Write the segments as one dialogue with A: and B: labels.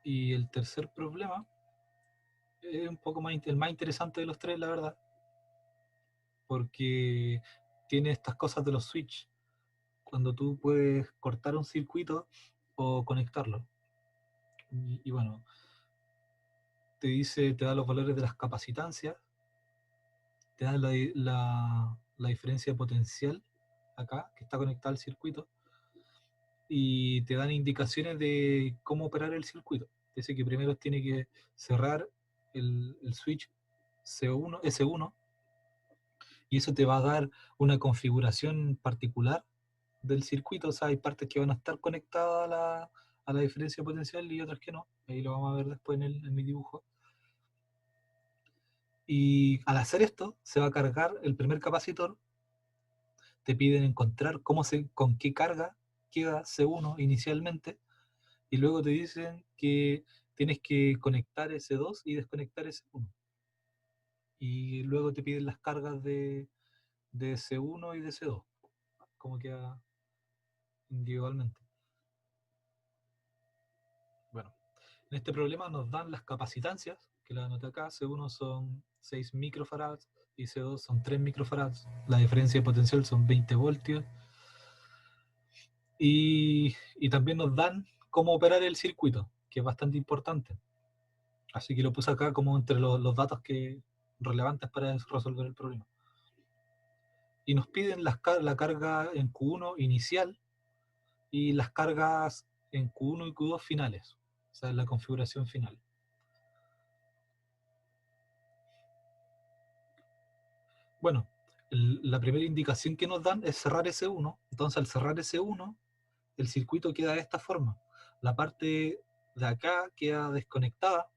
A: Y el tercer problema es un poco más, el más interesante de los tres, la verdad, porque tiene estas cosas de los switch, cuando tú puedes cortar un circuito o conectarlo. Y bueno, te dice, te da los valores de las capacitancias, te da la diferencia potencial acá, que está conectada al circuito, y te dan indicaciones de cómo operar el circuito. Dice que primero tiene que cerrar el switch C1, S1, y eso te va a dar una configuración particular del circuito. O sea, hay partes que van a estar conectadas a la diferencia potencial y otras que no. Ahí lo vamos a ver después en mi dibujo. Y al hacer esto, se va a cargar el primer capacitor. Te piden encontrar con qué carga queda C1 inicialmente, y luego te dicen que tienes que conectar S2 y desconectar S1. Y luego te piden las cargas de C1 y de C2, como queda individualmente. Bueno, en este problema nos dan las capacitancias, que las anoté acá. C1 son 6 microfarads y C2 son 3 microfarads. La diferencia de potencial son 20 voltios. Y también nos dan cómo operar el circuito, que es bastante importante. Así que lo puse acá como entre los datos relevantes para resolver el problema. Y nos piden la carga en Q1 inicial y las cargas en Q1 y Q2 finales, o sea, la configuración final. Bueno, la primera indicación que nos dan es cerrar S1. Entonces, al cerrar S1, el circuito queda de esta forma. La parte de acá queda desconectada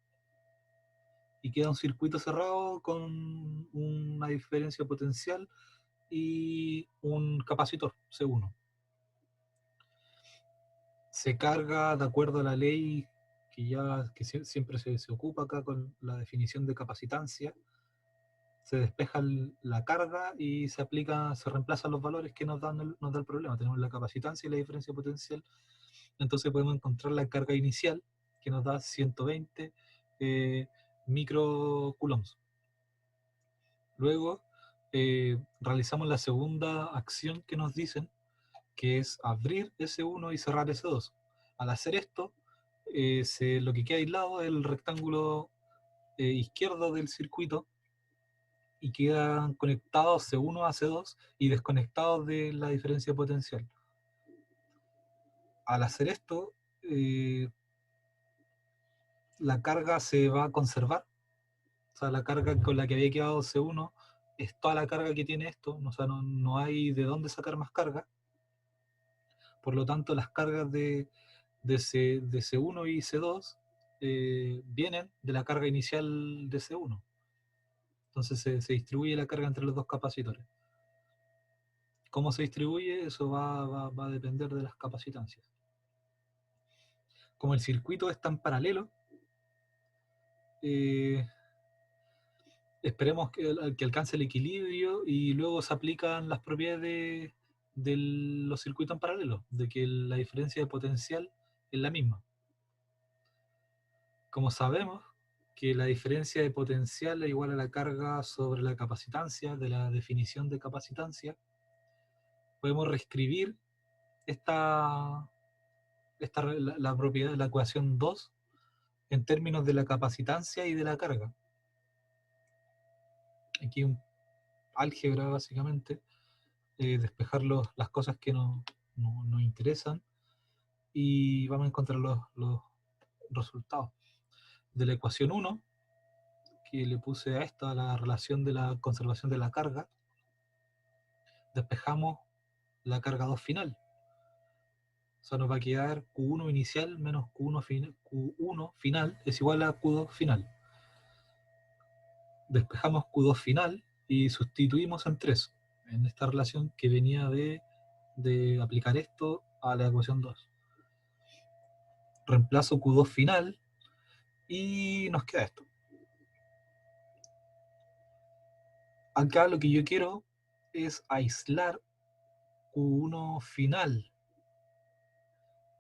A: y queda un circuito cerrado con una diferencia potencial y un capacitor C1. Se carga de acuerdo a la ley que siempre se ocupa acá con la definición de capacitancia. Se despeja la carga y se reemplazan los valores que nos da el problema. Tenemos la capacitancia y la diferencia potencial. Entonces podemos encontrar la carga inicial, que nos da 120 microcoulombs. Luego realizamos la segunda acción que nos dicen, que es abrir S1 y cerrar S2. Al hacer esto, lo que queda aislado es el rectángulo izquierdo del circuito, y quedan conectados C1 a C2 y desconectados de la diferencia potencial. Al hacer esto, la carga se va a conservar. O sea, la carga con la que había quedado C1 es toda la carga que tiene esto. O sea, no hay de dónde sacar más carga. Por lo tanto, las cargas de C1 y C2 vienen de la carga inicial de C1. Entonces se distribuye la carga entre los dos capacitores. ¿Cómo se distribuye? Eso va a depender de las capacitancias. Como el circuito está en paralelo, eh, esperemos que alcance el equilibrio, y luego se aplican las propiedades de los circuitos en paralelo, de que la diferencia de potencial es la misma. Como sabemos que la diferencia de potencial es igual a la carga sobre la capacitancia, de la definición de capacitancia, podemos reescribir la propiedad de la ecuación 2 en términos de la capacitancia y de la carga. Aquí un álgebra, básicamente, despejar las cosas que nos interesan, y vamos a encontrar los resultados. De la ecuación 1, que le puse a esta la relación de la conservación de la carga, despejamos la carga 2 final. O sea, nos va a quedar Q1 inicial menos Q1 final es igual a Q2 final. Despejamos Q2 final y sustituimos en 3, en esta relación que venía de aplicar esto a la ecuación 2. Reemplazo Q2 final y nos queda esto. Acá lo que yo quiero es aislar Q1 final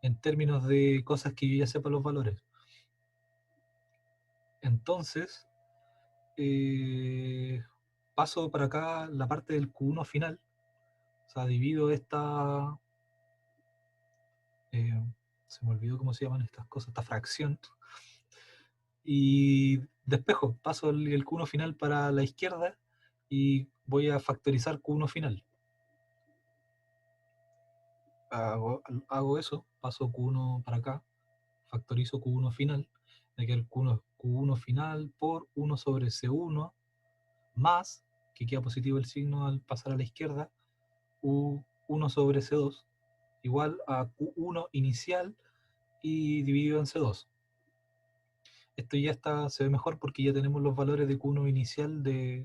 A: en términos de cosas que yo ya sepa los valores. Entonces, paso para acá la parte del Q1 final. O sea, divido esta... se me olvidó cómo se llaman estas cosas, esta fracción. Y despejo, paso el Q1 final para la izquierda y voy a factorizar Q1 final. Hago eso, paso Q1 para acá, factorizo Q1 final, me queda el Q1 final por 1 sobre C1 más, que queda positivo el signo al pasar a la izquierda, U1 sobre C2 igual a Q1 inicial y dividido en C2. Esto ya está, se ve mejor porque ya tenemos los valores de Q1 inicial de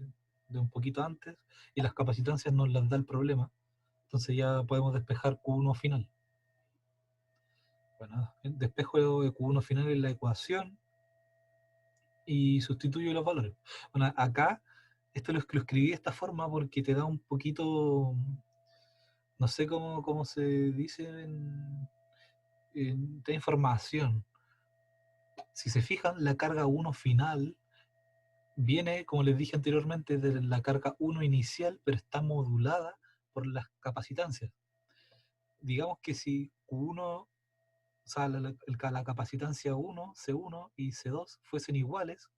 A: un poquito antes y las capacitancias nos las da el problema. Entonces ya podemos despejar Q1 final. Bueno, despejo de Q1 final en la ecuación y sustituyo los valores. Bueno, acá esto lo escribí de esta forma porque te da un poquito, no sé cómo se dice en esta información. Si se fijan, la carga 1 final viene, como les dije anteriormente, de la carga 1 inicial, pero está modulada por las capacitancias. Digamos que si Q1, o sea, la capacitancia 1, C1 y C2 fuesen iguales,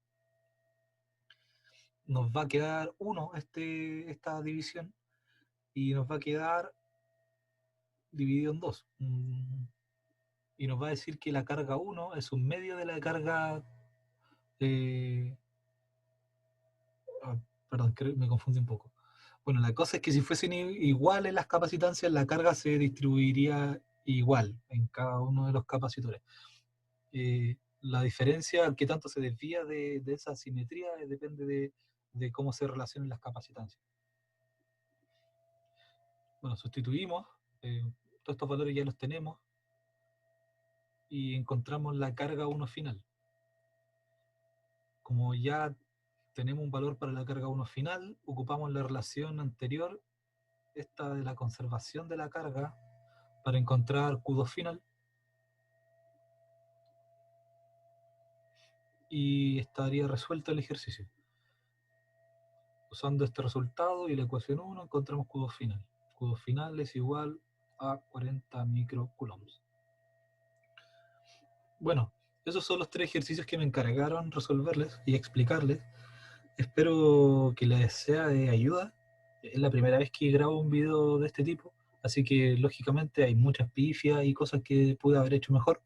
A: nos va a quedar 1 esta división y nos va a quedar dividido en 2. Y nos va a decir que la carga 1 es un medio de la carga... Eh, perdón, me confundí un poco. Bueno, la cosa es que si fuesen iguales las capacitancias, la carga se distribuiría igual en cada uno de los capacitores. La diferencia, qué tanto se desvía de esa simetría, depende de cómo se relacionen las capacitancias. Bueno, sustituimos, todos estos valores ya los tenemos y encontramos la carga 1 final. Como ya tenemos un valor para la carga 1 final, ocupamos la relación anterior, esta de la conservación de la carga, para encontrar Q2 final. Y estaría resuelto el ejercicio. Usando este resultado y la ecuación 1 encontramos Q2 final. Q2 final es igual a 40 microcoulombs. Bueno, esos son los 3 ejercicios que me encargaron resolverles y explicarles. Espero que les sea de ayuda. Es la primera vez que grabo un video de este tipo, así que lógicamente hay muchas pifias y cosas que pude haber hecho mejor.